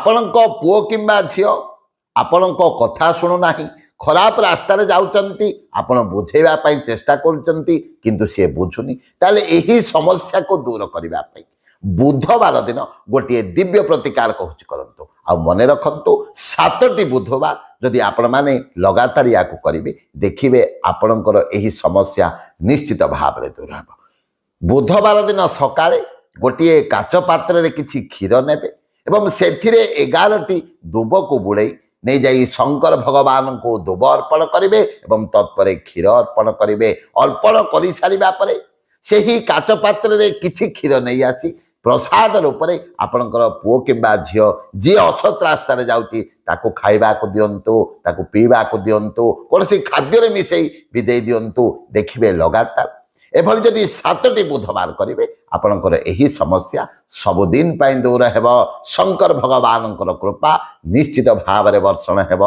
ଆପଣଙ୍କ ପୁଅ କିମ୍ବା ଝିଅ ଆପଣଙ୍କ କଥା ଶୁଣୁନାହିଁ, ଖରାପ ରାସ୍ତାରେ ଯାଉଛନ୍ତି, ଆପଣ ବୁଝେଇବା ପାଇଁ ଚେଷ୍ଟା କରୁଛନ୍ତି କିନ୍ତୁ ସିଏ ବୁଝୁନି, ତାହେଲେ ଏହି ସମସ୍ୟାକୁ ଦୂର କରିବା ପାଇଁ ବୁଧବାର ଦିନ ଗୋଟିଏ ଦିବ୍ୟ ପ୍ରତିକାର କହୁଛି କରନ୍ତୁ। ଆଉ ମନେ ରଖନ୍ତୁ 7ଟି ବୁଧବାର ଯଦି ଆପଣମାନେ ଲଗାତାର ୟାକୁ କରିବେ ଦେଖିବେ ଆପଣଙ୍କର ଏହି ସମସ୍ୟା ନିଶ୍ଚିତ ଭାବରେ ଦୂର ହେବ। ବୁଧବାର ଦିନ ସକାଳେ ଗୋଟିଏ କାଚ ପାତ୍ରରେ କିଛି କ୍ଷୀର ନେବେ ଏବଂ ସେଥିରେ 11ଟି ଦୁବକୁ ବୁଡ଼େଇ ନେଇଯାଇ ଶଙ୍କର ଭଗବାନଙ୍କୁ ଦୁବ ଅର୍ପଣ କରିବେ ଏବଂ ତତ୍ପରେ କ୍ଷୀର ଅର୍ପଣ କରିବେ। ଅର୍ପଣ କରିସାରିବା ପରେ ସେହି କାଚ ପାତ୍ରରେ କିଛି କ୍ଷୀର ନେଇ ଆସି ପ୍ରସାଦ ରୂପରେ ଆପଣଙ୍କର ପୁଅ କିମ୍ବା ଝିଅ ଯିଏ ଅସତ୍ ରାସ୍ତାରେ ଯାଉଛି ତାକୁ ଖାଇବାକୁ ଦିଅନ୍ତୁ, ତାକୁ ପିଇବାକୁ ଦିଅନ୍ତୁ, କୌଣସି ଖାଦ୍ୟରେ ମିଶାଇ ବି ଦେଇ ଦିଅନ୍ତୁ। ଦେଖିବେ ଲଗାତାର ଏଭଳି ଯଦି 7ଟି ବୁଧବାର କରିବେ ଆପଣଙ୍କର ଏହି ସମସ୍ୟା ସବୁଦିନ ପାଇଁ ଦୂର ହେବ। ଶଙ୍କର ଭଗବାନଙ୍କର କୃପା ନିଶ୍ଚିତ ଭାବରେ ବର୍ଷଣ ହେବ।